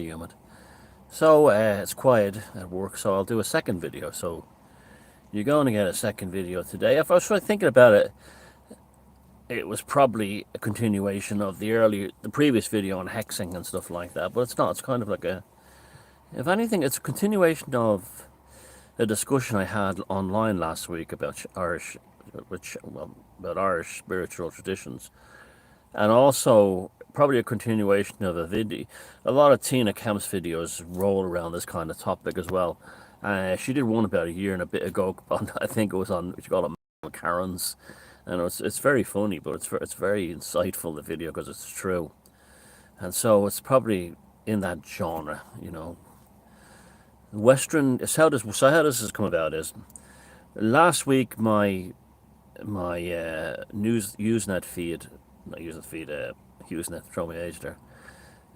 humid. So it's quiet at work, so I'll do a second video. So you're going to get a second video today. If I was thinking about it, it was probably a continuation of the previous video on hexing and stuff like that, but it's not. It's kind of like if anything, it's a continuation of a discussion I had online last week about about Irish spiritual traditions, and also probably a continuation of a video. A lot of Tina Kemp's videos roll around this kind of topic as well. She did one about a year and a bit ago. I think it was on what you call it, Karen's, and it's very funny, but it's very insightful, the video, because it's true, and so it's probably in that genre, Western. How this has come about is last week my news Usenet feed, not Usenet feed, Usenet, throw my age there.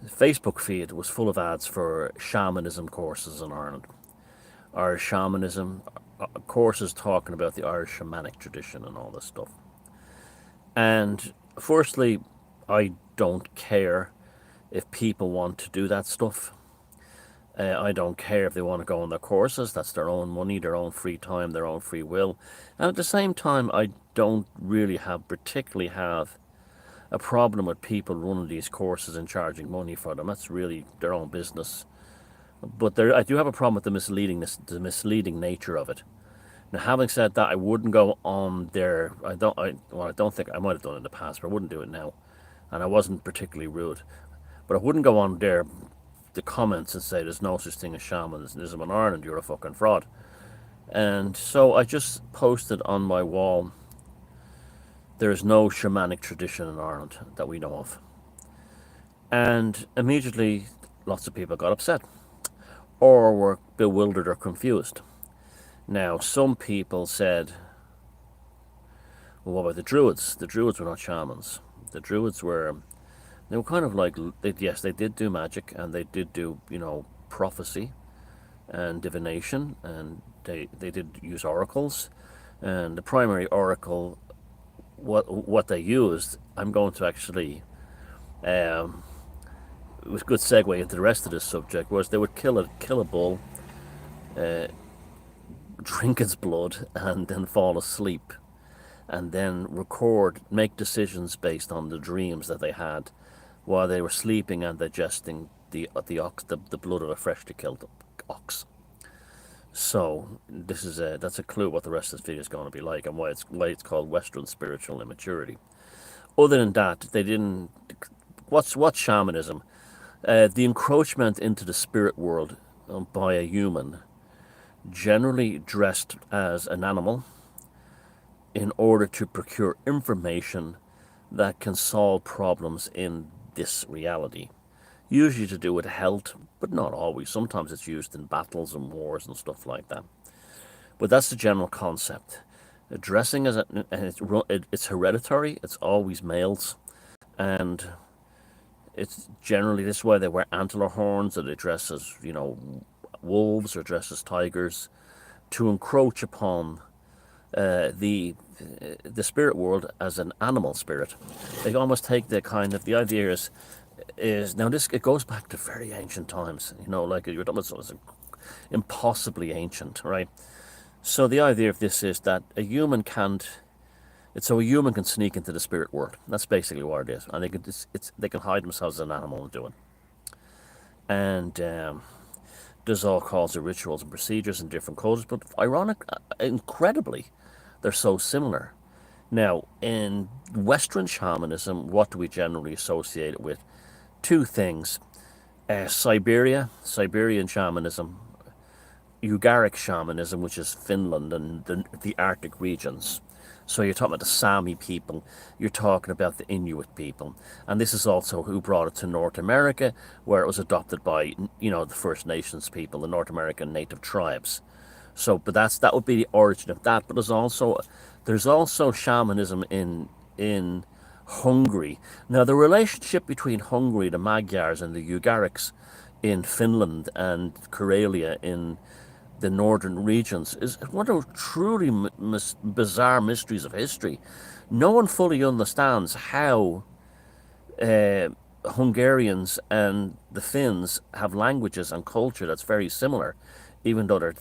Facebook feed was full of ads for shamanism courses in Ireland. Irish shamanism courses talking about the Irish shamanic tradition and all this stuff. And firstly, I don't care if people want to do that stuff. I don't care if they want to go on their courses. That's their own money, their own free time, their own free will. And at the same time, I don't really particularly have a problem with people running these courses and charging money for them. That's really their own business. But I do have a problem with the misleading nature of it. Now, having said that, I wouldn't go on there. I don't think I might have done it in the past, but I wouldn't do it now. And I wasn't particularly rude, but I wouldn't go on there the comments and say there's no such thing as shamanism in Ireland, you're a fucking fraud. And so I just posted on my wall, there is no shamanic tradition in Ireland that we know of. And immediately lots of people got upset or were bewildered or confused. Now, some people said, well, what about the Druids? The Druids were not shamans. The Druids they were kind of like, yes, they did do magic, and they did do, prophecy and divination, and they did use oracles. And the primary oracle, what they used, I'm going to actually, it was a good segue into the rest of this subject, was they would kill a bull, drink its blood, and then fall asleep, and then make decisions based on the dreams that they had while they were sleeping and digesting the blood of a freshly killed ox. So that's a clue what the rest of this video is going to be like, and why it's called Western spiritual immaturity. Other than that, they didn't. What's shamanism? The encroachment into the spirit world by a human, generally dressed as an animal, in order to procure information that can solve problems in this reality. Usually to do with health, but not always. Sometimes it's used in battles and wars and stuff like that. But that's the general concept. Dressing it's hereditary. It's always males, and it's generally this way. They wear antler horns, or they dress as wolves, or dress as tigers, to encroach upon the spirit world as an animal spirit. They almost take the idea is now this, it goes back to very ancient times, like you're talking about, it's impossibly ancient, right? So the idea of this is that a human can sneak into the spirit world. That's basically what it is, and they can hide themselves as an animal and do it. And there's all kinds of rituals and procedures in different cultures, but incredibly, they're so similar. Now, in Western shamanism, what do we generally associate it with? Two things. Siberian shamanism, Ugaric shamanism, which is Finland and the Arctic regions. So you're talking about the Sami people, you're talking about the Inuit people. And this is also who brought it to North America, where it was adopted by, the First Nations people, the North American native tribes. So, but that would be the origin of that. But there's also shamanism in Hungary. Now, the relationship between Hungary, the Magyars, and the Ugarics in Finland and Karelia in the northern regions is one of the truly bizarre mysteries of history. No one fully understands how Hungarians and the Finns have languages and culture that's very similar, even though they're,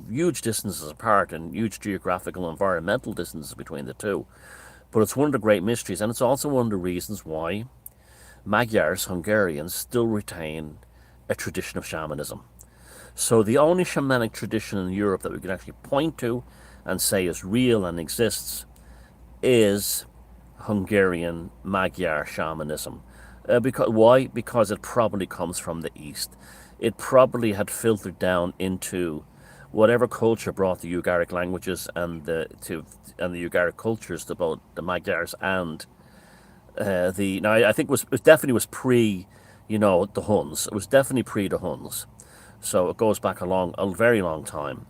huge distances apart and huge geographical and environmental distances between the two. But it's one of the great mysteries, and it's also one of the reasons why Magyars, Hungarians, still retain a tradition of shamanism. So the only shamanic tradition in Europe that we can actually point to and say is real and exists is Hungarian Magyar shamanism. Why? Because it probably comes from the East. It probably had filtered down into whatever culture brought the Ugaric languages and the Ugaric cultures to both the Magyars and the. Now I think it definitely was pre, the Huns. It was definitely pre the Huns, so it goes back a very long time,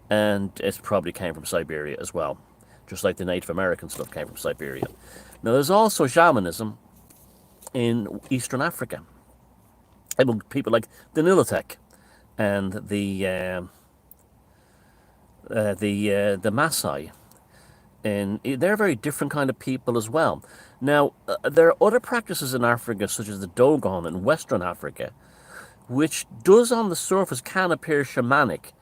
and it probably came from Siberia as well, just like the Native American stuff came from Siberia. Now there's also shamanism in Eastern Africa, among people like the Nilotic and the Maasai, and they're a very different kind of people as well. Now, there are other practices in Africa, such as the Dogon in Western Africa, which does on the surface can appear shamanic,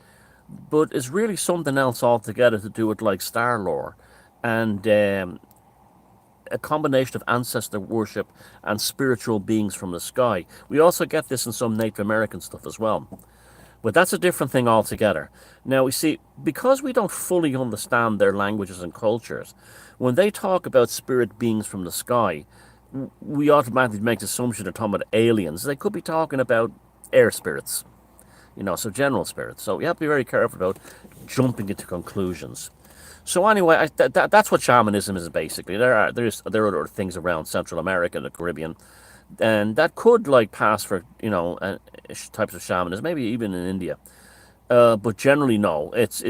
but is really something else altogether to do with like star lore and a combination of ancestor worship and spiritual beings from the sky. We also get this in some Native American stuff as well. But that's a different thing altogether. Now, we see, because we don't fully understand their languages and cultures, when they talk about spirit beings from the sky, we automatically make the assumption they're talking about aliens. They could be talking about air spirits, so general spirits. So you have to be very careful about jumping into conclusions. So anyway, that's what shamanism is basically. There are other things around Central America and the Caribbean, and that could like pass for types of shamanism, maybe even in India. But generally, no. It's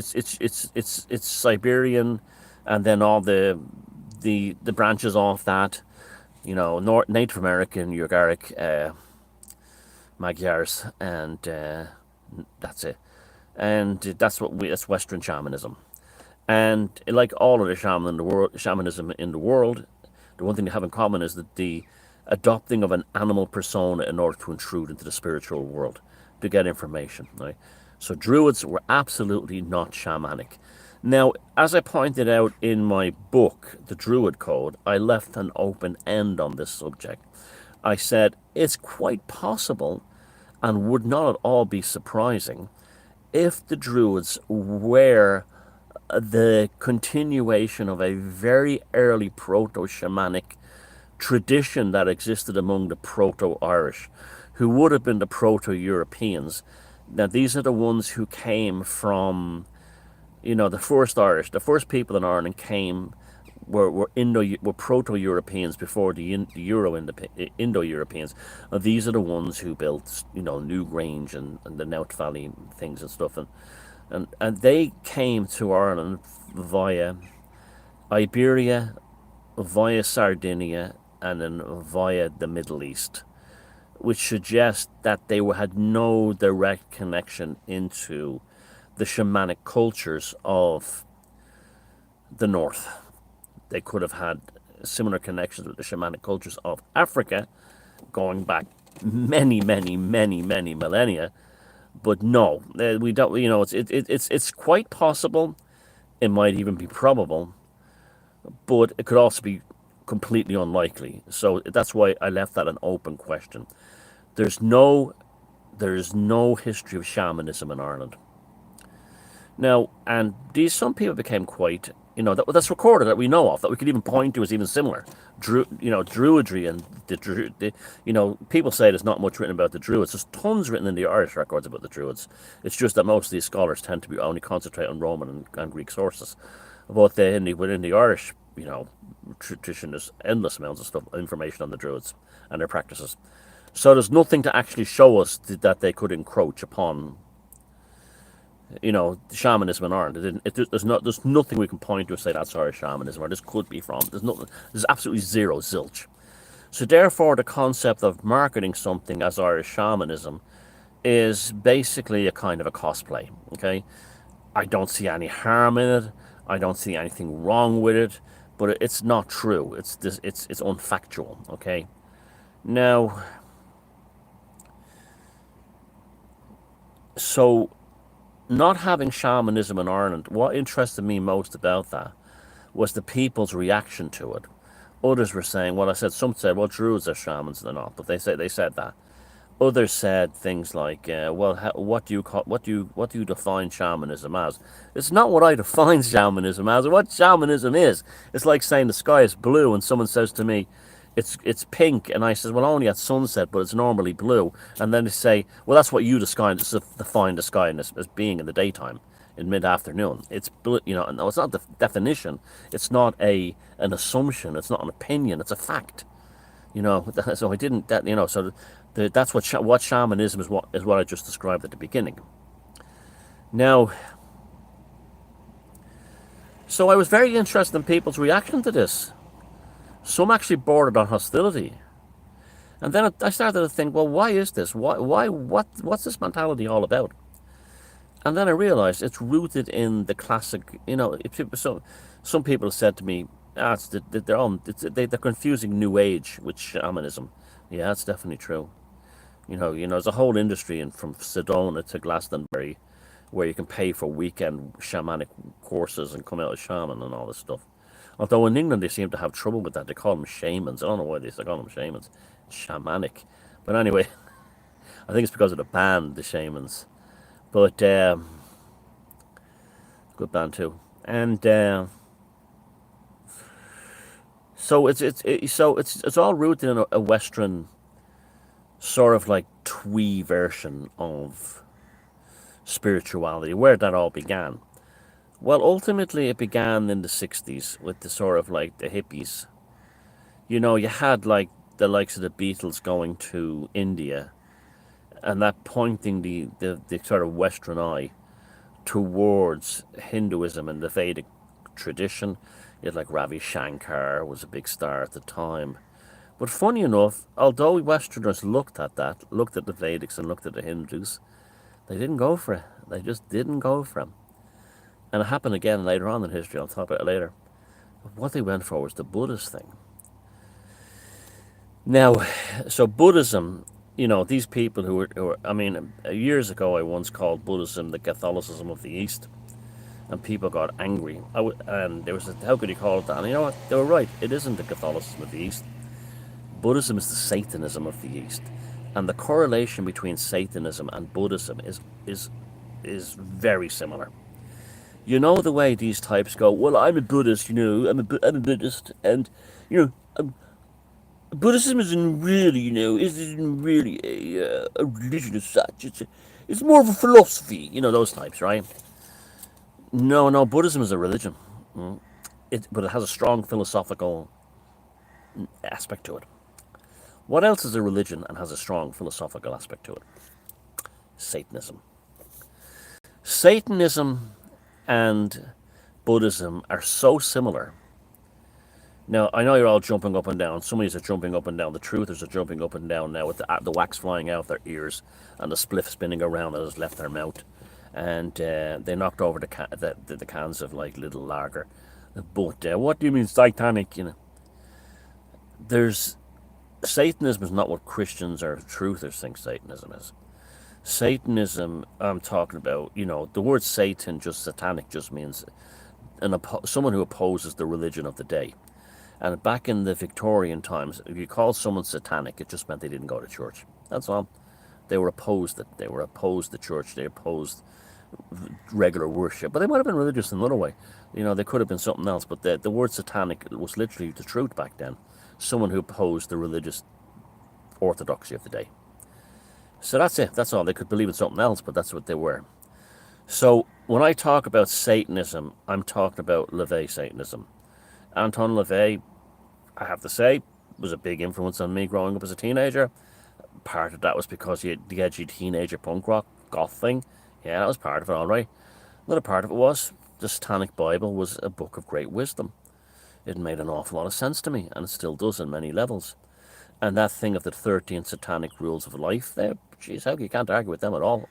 Siberian, and then all the branches off that, Native American, Ugaric, Magyars, and that's it. And that's Western shamanism. And like all of the shamanism in the world, the one thing they have in common is that the adopting of an animal persona in order to intrude into the spiritual world to get information. Right? So Druids were absolutely not shamanic. Now, as I pointed out in my book, The Druid Code, I left an open end on this subject. I said it's quite possible and would not at all be surprising if the Druids were the continuation of a very early proto-shamanic tradition that existed among the proto-Irish, who would have been the proto-Europeans. Now, these are the ones who came from, the first Irish, the first people in Ireland were proto-Europeans before the Indo-Europeans. These are the ones who built, Newgrange and the Nowth Valley things and stuff, and they came to Ireland via Iberia, via Sardinia, and then via the Middle East, which suggests that they had no direct connection into the shamanic cultures of the North. They could have had similar connections with the shamanic cultures of Africa, going back many, many, many, many millennia. But no, we don't. It's quite possible. It might even be probable, but it could also be completely unlikely. So that's why I left that an open question. There's no history of shamanism in Ireland. Now, and some people became quite, that's recorded that we know of, that we could even point to as even similar. Druidry and people say there's not much written about the Druids. There's tons written in the Irish records about the Druids. It's just that most of these scholars tend to be only concentrate on Roman and Greek sources. But within the Irish, tradition, there's endless amounts of stuff, information on the Druids and their practices. So there's nothing to actually show us that they could encroach upon, shamanism in Ireland. There's nothing we can point to and say that's Irish shamanism or this could be from. There's absolutely zero, zilch. So therefore, the concept of marketing something as Irish shamanism is basically a kind of a cosplay. Okay, I don't see any harm in it. I don't see anything wrong with it, but it's not true. It's unfactual. Okay. Now, so not having shamanism in Ireland, what interested me most about that was the people's reaction to it. Others were saying, well, I said, some said, well, Druids are shamans, they're not, but they said that. Others said things like, well, what do you define shamanism as? It's not what I define shamanism as. What shamanism is, it's like saying the sky is blue, and someone says to me, it's pink, and I says, well, only at sunset, but it's normally blue. And then they say, well, that's what you define the sky as being in the daytime, in mid-afternoon. It's blue, no, it's not the definition. It's not an assumption. It's not an opinion. It's a fact. So I didn't that so that's what shamanism is what I just described at the beginning. Now, so I was very interested in people's reaction to this. Some actually bordered on hostility, and then I started to think, well, why is this? What's this mentality all about? And then I realized it's rooted in the classic. Some people said to me, they're confusing New Age with shamanism. Yeah, that's definitely true. There's a whole industry from Sedona to Glastonbury where you can pay for weekend shamanic courses and come out as shaman and all this stuff. Although in England they seem to have trouble with that. They call them shamans. I don't know why they call them shamans. Shamanic. But anyway, I think it's because of the band, the Shamans. But good band too. And so it's all rooted in a Western sort of like twee version of spirituality. Where that all began? Well, ultimately it began in the 60s with the sort of like the hippies. You had like the likes of the Beatles going to India, and that pointing the sort of Western eye towards Hinduism and the Vedic tradition. You had like Ravi Shankar was a big star at the time. But funny enough, although Westerners looked at the Vedics and looked at the Hindus, they didn't go for it. They just didn't go for it. And it happened again later on in history. I'll talk about it later. But what they went for was the Buddhist thing. Now, so Buddhism, these people who were, I mean, years ago I once called Buddhism the Catholicism of the East, and people got angry. And there was how could you call it that? And you know what? They were right. It isn't the Catholicism of the East. Buddhism is the Satanism of the East, and the correlation between Satanism and Buddhism is very similar. The way these types go, well, I'm a Buddhist, I'm a Buddhist, and Buddhism isn't really, isn't really a religion as such. It's more of a philosophy, those types, right? No, Buddhism is a religion, but it has a strong philosophical aspect to it. What else is a religion and has a strong philosophical aspect to it? Satanism. Satanism and Buddhism are so similar. Now, I know you're all jumping up and down. Some of you are jumping up and down. The truthers are jumping up and down now with the wax flying out their ears and the spliff spinning around that has left their mouth. And they knocked over the cans of like little lager. But what do you mean satanic? There's Satanism is not what Christians or truthers think Satanism is. Satanism, I'm talking about, the word Satan, just satanic, just means someone who opposes the religion of the day. And back in the Victorian times, if you called someone satanic, it just meant they didn't go to church. That's all. They were opposed it. They were opposed the church. They opposed regular worship. But they might have been religious in another way. They could have been something else. But the word satanic was literally the truth back then. Someone who opposed the religious orthodoxy of the day. So that's it. That's all. They could believe in something else, but that's what they were. So when I talk about Satanism, I'm talking about LaVey Satanism. Anton LaVey, I have to say, was a big influence on me growing up as a teenager. Part of that was because he had the edgy teenager punk rock goth thing. Yeah, that was part of it, all right. Another part of it was the Satanic Bible was a book of great wisdom. It made an awful lot of sense to me, and it still does on many levels. And that thing of the 13 satanic rules of life, you can't argue with them at all.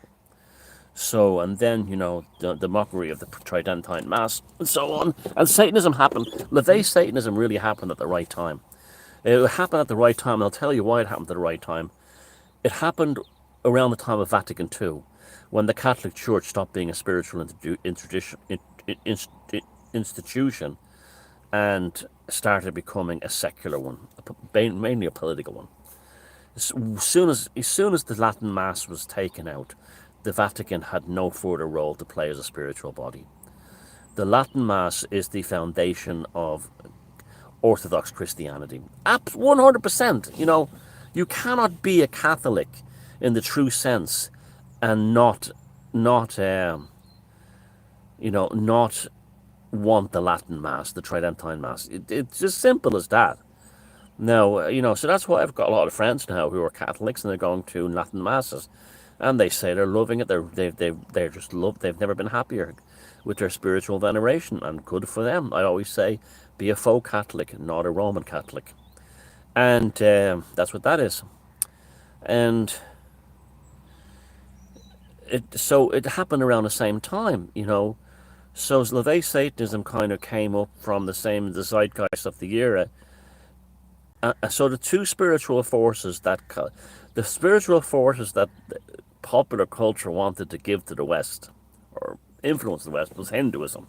So, and then, the mockery of the Tridentine Mass, and so on. And Satanism happened. LaVey Satanism really happened at the right time. It happened at the right time, and I'll tell you why it happened at the right time. It happened around the time of Vatican II, when the Catholic Church stopped being a spiritual institution and started becoming a secular one, mainly a political one. As soon as the Latin Mass was taken out, the Vatican had no further role to play as a spiritual body. The Latin Mass is the foundation of Orthodox Christianity. 100%. You cannot be a Catholic in the true sense and not want the Latin Mass, the Tridentine Mass. It's as simple as that. Now, so that's why I've got a lot of friends now who are Catholics and they're going to Latin Masses, and they say they're loving it. They're just love. They've never been happier with their spiritual veneration, and good for them. I always say, be a faux Catholic, not a Roman Catholic, and that's what that is. And it happened around the same time. So LaVey Satanism kind of came up from the zeitgeist of the era. So the spiritual forces that popular culture wanted to give to the West, or influence the West, was Hinduism.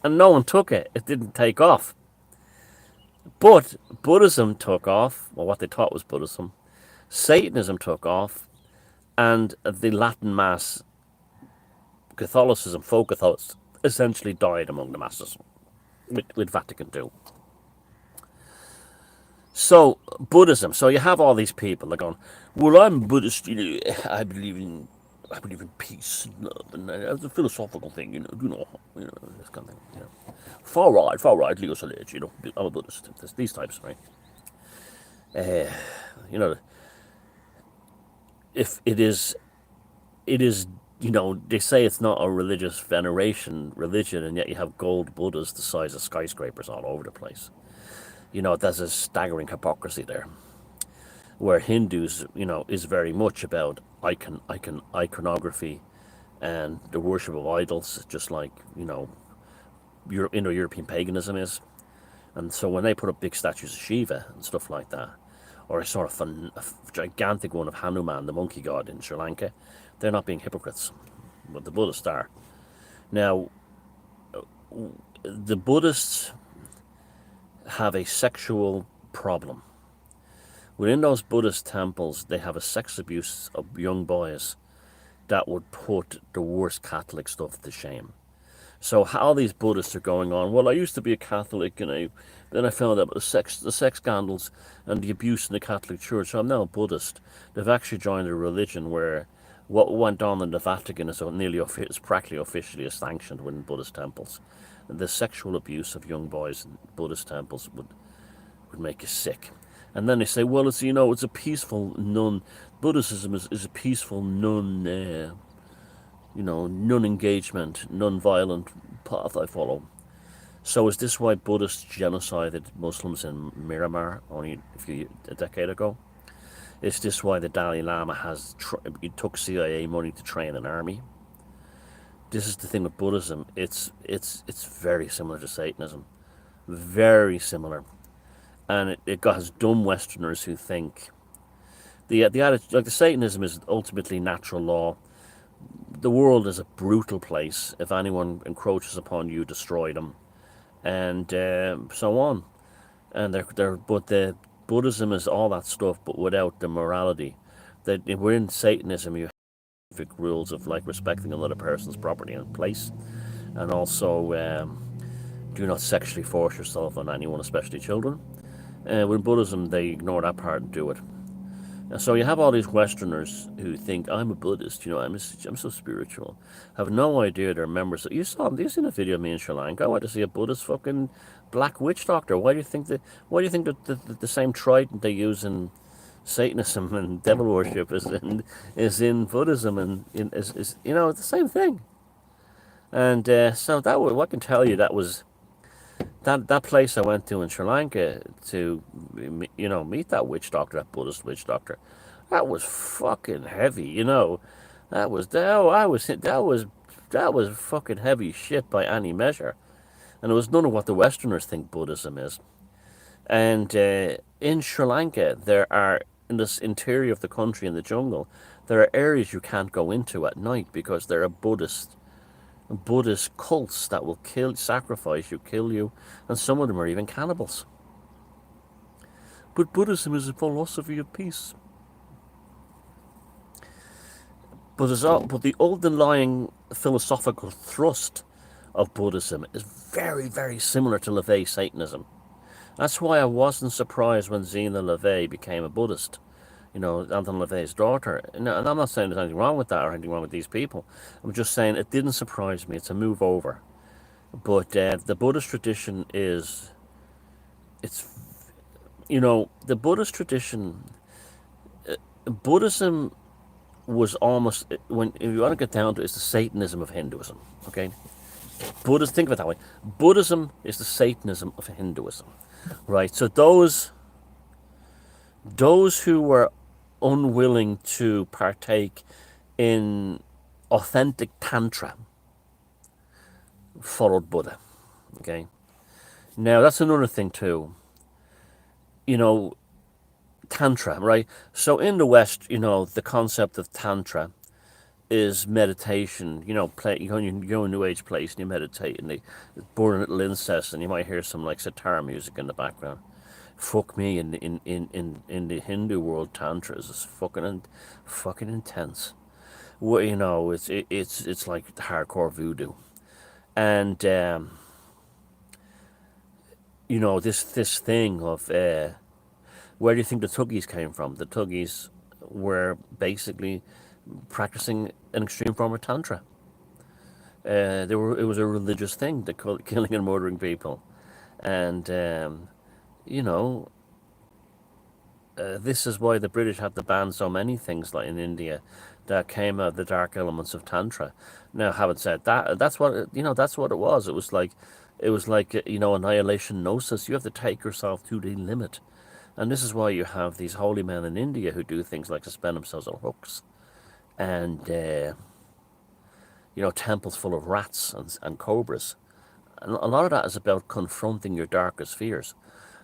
And no one took it. It didn't take off. But Buddhism took off, or what they taught was Buddhism. Satanism took off, and the Latin Mass, Catholicism, folk Catholicism, essentially died among the masses with Vatican II. So Buddhism. So you have all these people. They're going, well, I'm Buddhist. I believe in peace and love, and it's a philosophical thing. This kind of thing. Far right, Leo Salage. I'm a Buddhist. There's these types, right? You know, if it is, they say it's not a religious religion, and yet you have gold Buddhas the size of skyscrapers all over the place. There's a staggering hypocrisy there, where Hindus, is very much about iconography and the worship of idols, just like, Indo-European paganism is. And so when they put up big statues of Shiva and stuff like that, or a gigantic one of Hanuman, the monkey god in Sri Lanka, they're not being hypocrites, but the Buddhists are. Now, the Buddhists have a sexual problem. Within those Buddhist temples, they have a sex abuse of young boys that would put the worst Catholic stuff to shame. So how these Buddhists are going on, well, I used to be a Catholic, and then I found out about the sex scandals and the abuse in the Catholic Church, so I'm now a Buddhist. They've actually joined a religion where what went on in the Vatican is practically officially sanctioned within Buddhist temples. And the sexual abuse of young boys in Buddhist temples would make you sick. And then they say, well, it's a peaceful nun. Buddhism is a peaceful nun, non-engagement, non-violent path I follow. So is this why Buddhists genocided Muslims in Myanmar only a decade ago? Is this why the Dalai Lama took CIA money to train an army? This is the thing with Buddhism. It's very similar to Satanism, very similar, and it has dumb Westerners who think the attitude, like the Satanism, is ultimately natural law. The world is a brutal place. If anyone encroaches upon you, destroy them, and so on. And but the Buddhism is all that stuff, but without the morality. That within Satanism, you have rules of like respecting another person's property and place, and also do not sexually force yourself on anyone, especially children. With Buddhism, they ignore that part and do it. And so you have all these Westerners who think, I'm a Buddhist, I'm so spiritual. Have no idea they're members. You seen a video of me in Sri Lanka? I went to see a Buddhist fucking black witch doctor. Why do you think that the same trident they use in Satanism and devil worship is in Buddhism, and is it's the same thing. And so I can tell you that place I went to in Sri Lanka to meet that witch doctor, that Buddhist witch doctor. That was fucking heavy, That was fucking heavy shit by any measure, and it was none of what the Westerners think Buddhism is. And in Sri Lanka, there are, in this interior of the country, in the jungle, there are areas you can't go into at night because there are Buddhist cults that will sacrifice you, kill you, and some of them are even cannibals. But Buddhism is a philosophy of peace. But the underlying philosophical thrust of Buddhism is very, very similar to LaVey Satanism. That's why I wasn't surprised when Zena LaVey became a Buddhist. Anton LaVey's daughter. And I'm not saying there's anything wrong with that or anything wrong with these people. I'm just saying it didn't surprise me. It's a move over. But the Buddhist tradition it's, the Buddhist tradition, Buddhism was almost, if you want to get down to it, it's the Satanism of Hinduism. Okay? Think of it that way. Buddhism is the Satanism of Hinduism. Right? So those who were unwilling to partake in authentic Tantra followed Buddha. Okay? Now, that's another thing too. Tantra, right? So in the West, the concept of Tantra is meditation. You go in a New Age place and you meditate and they burn a little incense and you might hear some like sitar music in the background. Fuck me, in the Hindu world, Tantra is fucking intense. Well, it's like hardcore voodoo, and this thing of where do you think the Tuggies came from? The Tuggies were basically practicing an extreme form of Tantra. It was a religious thing, killing and murdering people, and you know, this is why the British had to ban so many things like in India that came out of the dark elements of Tantra. Now, having said that, that's what that's what it was. It was like annihilation gnosis. You have to take yourself to the limit, and this is why you have these holy men in India who do things like suspend themselves on hooks, and temples full of rats and cobras. And a lot of that is about confronting your darkest fears.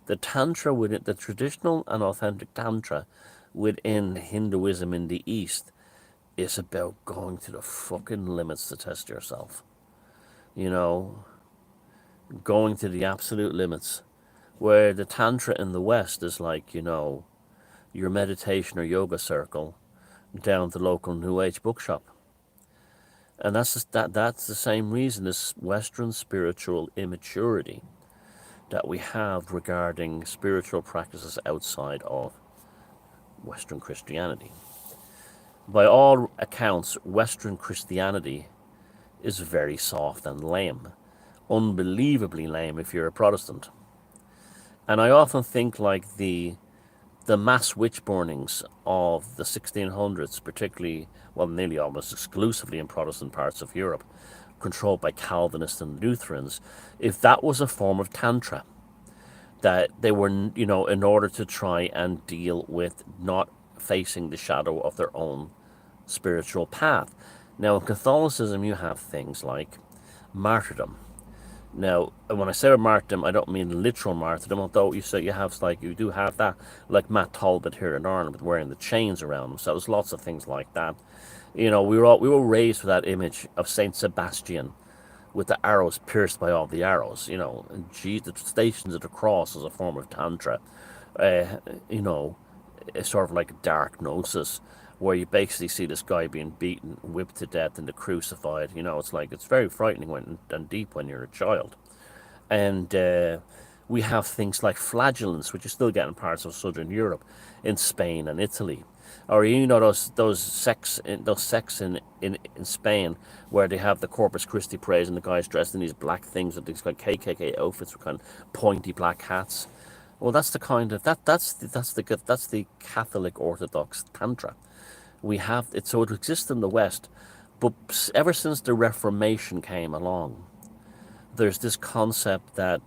The Tantra within the traditional and authentic Tantra within Hinduism in the East is about going to the fucking limits to test yourself. Going to the absolute limits. Where the Tantra in the West is like, your meditation or yoga circle down the local New Age bookshop. And that's the same reason, this Western spiritual immaturity that we have regarding spiritual practices outside of Western Christianity. By all accounts, Western Christianity is very soft and lame. Unbelievably lame if you're a Protestant. And I often think like the mass witch burnings of the 1600s, particularly, well, nearly almost exclusively in Protestant parts of Europe, controlled by Calvinists and Lutherans, if that was a form of Tantra, that they were, in order to try and deal with not facing the shadow of their own spiritual path. Now, in Catholicism, you have things like martyrdom. Now, when I say martyrdom, I don't mean literal martyrdom, although you do have that, like Matt Talbot here in Ireland, with wearing the chains around him. So there's lots of things like that. We were raised with that image of Saint Sebastian, with the arrows pierced by all the arrows. And the Stations of the Cross is a form of Tantra. It's sort of like a dark gnosis, where you basically see this guy being beaten, whipped to death, and crucified. It's very frightening and deep when you're a child. And we have things like flagellants, which you still get in parts of southern Europe, in Spain and Italy. Or those sects in Spain where they have the Corpus Christi parades and the guys dressed in these black things with these kind of KKK outfits with kind of pointy black hats. Well, that's the kind of that's the Catholic Orthodox Tantra. We have it, so it exists in the West, but ever since the Reformation came along, there's this concept that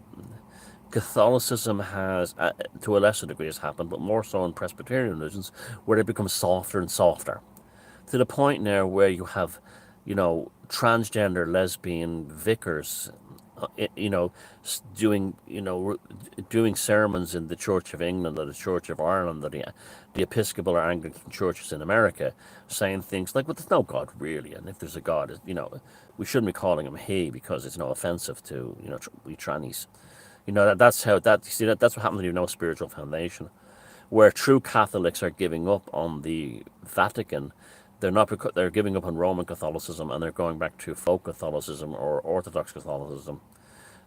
Catholicism has, to a lesser degree, has happened, but more so in Presbyterian religions, where they become softer and softer, to the point now where you have, transgender lesbian vicars you know, doing, doing sermons in the Church of England or the Church of Ireland or the Episcopal or Anglican churches in America, saying things like, "Well, there's no God really, and if there's a God, we shouldn't be calling him he because it's no offensive to we trannies." That's how that you see that's what happens when you have no spiritual foundation. Where true Catholics are giving up on the Vatican, they're giving up on Roman Catholicism and they're going back to folk Catholicism or Orthodox Catholicism.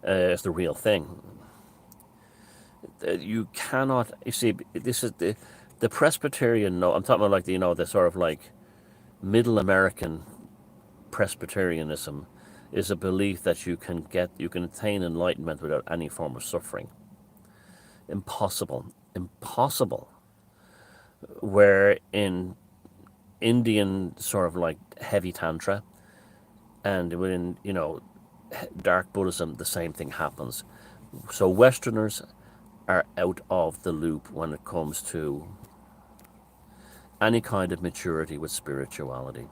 Is the real thing. You cannot. You see, this is the Presbyterian. No, I'm talking about like the sort of like Middle American Presbyterianism is a belief that you can attain enlightenment without any form of suffering. Impossible. Impossible. Where in Indian sort of like heavy Tantra and within, dark Buddhism, the same thing happens. So Westerners are out of the loop when it comes to any kind of maturity with spirituality.